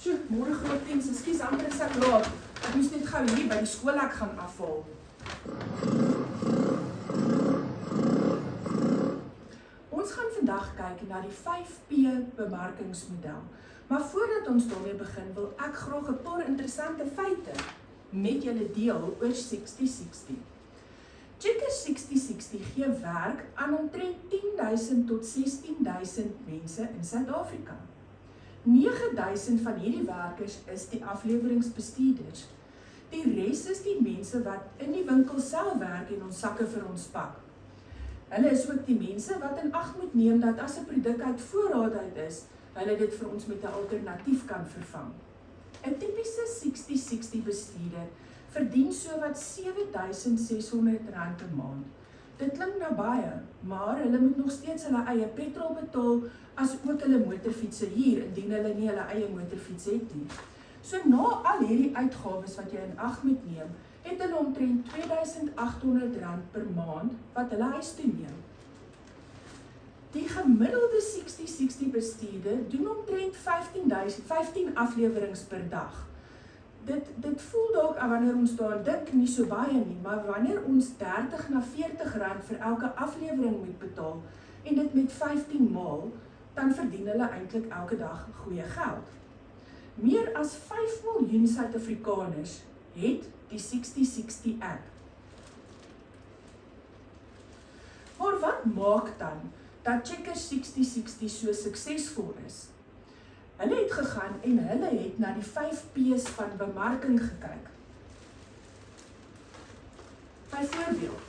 Sjoe, môre groot diens, ekskuus, amper is ek laat. Ek moes net gou hier by die skoolhek gaan afhaal. Ons gaan vandag kyk na die 5P bemarkingsmodel. Maar voordat ons daarmee begin, wil ek graag 'n paar interessante feite met julle deel oor 60-60. Checkers 60-60 gee werk aan omtrent 10.000 tot 16.000 mense in Suid-Afrika. 9.000 van hierdie werkers is die afleweringsbestuurders. Die res is die mense wat in die winkel self werk en ons sakke vir ons pak. Hulle is ook die mense wat in ag moet neem dat as 'n produk uit voorraad uit is, hulle dit vir ons met 'n alternatief kan vervang. 'n Tipiese 60-60 bestuurder verdien sowat R7.600 'n maand. Dit klink nou baie, maar hulle moet nog steeds hulle eie petrol betaal, as ook hulle motorfietsse hier, indien hulle nie hulle eie motorfiets het nie. So na al hierdie uitgawes wat jy in ag moet neem, het hulle omtrent R2.800 per maand wat hulle huis toe neem. Die gemiddelde 60-60 bestuurder doen omtrent 15 aflewerings per dag. Dit voel dalk wanneer ons daar dink nie so baie nie, maar wanneer ons R30 na R40 vir elke aflewering moet betaal en dit met 15 maal, dan verdien hulle eintlik elke dag goeie geld. Meer as 5 miljoen Suid-Afrikaners het die 60-60 app. Maar wat maak dan dat Checkers 60-60 so suksesvol is? Hulle het gegaan en hulle het na die 5P's van bemarking gekyk. Byvoorbeeld,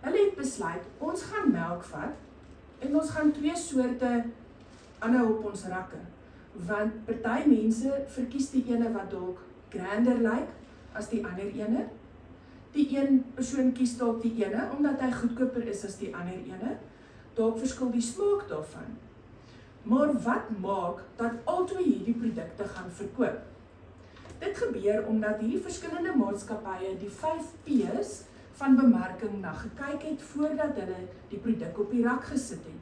hulle het besluit, ons gaan melk vat en ons gaan 2 soorte aanhou op ons rakke. Want party mense verkies die ene wat dalk grander lyk as die ander ene. Die een persoon kies dalk die ene omdat hy goedkoper is as die ander ene. Dalk verskil die smaak daarvan. Maar wat maak dat albei hierdie produkte gaan verkoop? Dit gebeur omdat hierdie verskillende maatskappye die 5P's van bemarking na gekyk het voordat hulle die produk op die rak gesit het.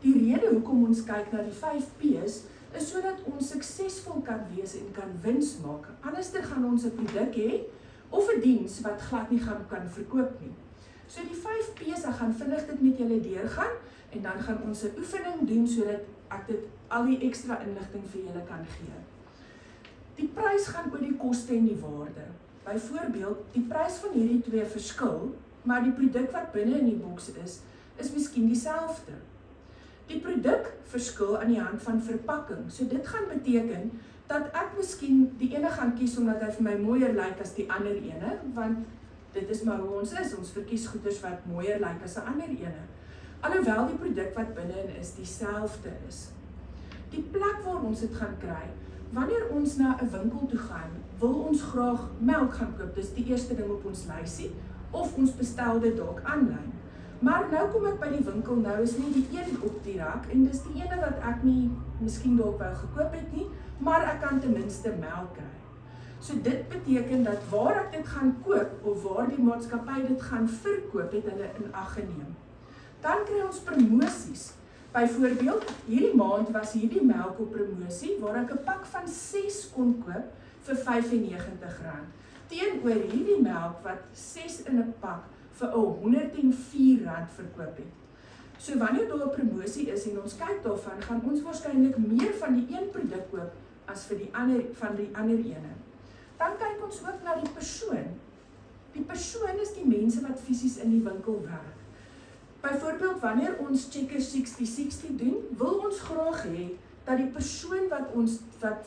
Die rede hoekom ons kyk na die 5P's is sodat ons suksesvol kan wees en kan wins maak. Anderster gaan ons 'n produk hê of 'n diens wat glad nie kan verkoop nie. So die 5P's, ek gaan vinnig dit met julle deurgaan en dan gaan ons 'n oefening doen sodat ek dit al die ekstra inligting vir julle kan gee. Die prys gaan oor die koste en die waarde. Byvoorbeeld, die prys van hierdie twee verskil, maar die produk wat binne in die boks is miskien dieselfde. Die produk verskil aan die hand van verpakking. So dit gaan beteken dat ek miskien die ene gaan kies omdat hy vir my mooier lyk as die ander ene, want dit is maar hoe ons is. Ons verkies goeders wat mooier lyk as 'n ander ene. Alhoewel die produk wat binne-in is dieselfde is. Die plek waar ons dit gaan kry, wanneer ons na 'n winkel toe gaan, wil ons graag melk gaan koop. Dis die eerste ding op ons lysie, of ons bestel dit dalk aanlyn. Maar nou kom ek by die winkel, nou is nie die een op die rak, en dis die ene wat ek nie miskien dalk wou gekoop het nie, maar ek kan ten minste melk kry. So dit beteken dat waar ek dit gaan koop, of waar die maatskappy dit gaan verkoop, het hulle in ag geneem. Dan kry ons promosies. Byvoorbeeld, hierdie maand was hierdie melk op promosie, waar ek 'n pak van 6 kon koop vir R95. Teenoor hierdie melk wat 6 in 'n pak vir R104 verkoop het. So wanneer daar 'n promosie is en ons kyk daarvan, gaan ons waarskynlik meer van die een produk koop as vir die ander ene. Dan kyk ons ook na die persoon. Die persoon is die mense wat fisies in die winkel werk. Byvoorbeeld, wanneer ons Checkers 60-60 doen, wil ons graag hê dat die persoon wat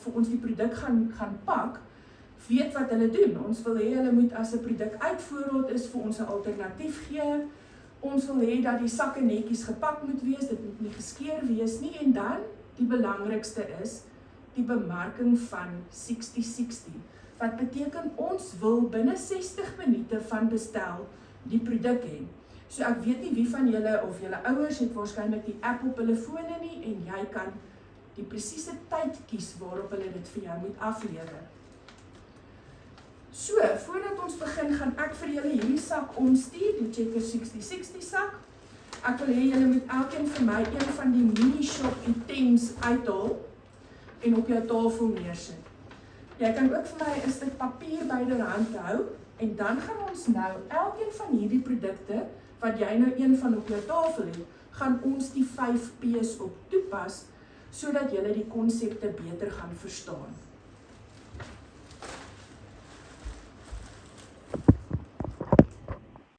vir ons die produk gaan pak, weet wat hulle doen. Ons wil hê hulle moet as 'n produk uit voorraad is vir ons 'n alternatief gee. Ons wil hê dat die sakke netjies gepak moet wees, dit moet nie geskeur wees nie. En dan, die belangrikste is, die bemarking van 60-60. Wat beteken ons wil binne 60 minute van bestel die produk hê. So ek weet nie wie van julle of julle ouers het waarskynlik die app op hulle fone nie en jy kan die presiese tyd kies waarop hulle dit vir jou moet aflewer. So, voordat ons begin, gaan ek vir julle hierdie sak omstuur, die Checkers 60-60 sak. Ek wil hê julle moet elkeen vir my een van die mini shop items uithaal. en op jou tafel neersit. Jy kan ook vir my 'n stuk papier byderhand hou en dan gaan ons nou elkeen van hierdie produkte wat jy nou een van op jou tafel het, gaan ons die 5 P's op toepas sodat jy die konsepte beter gaan verstaan.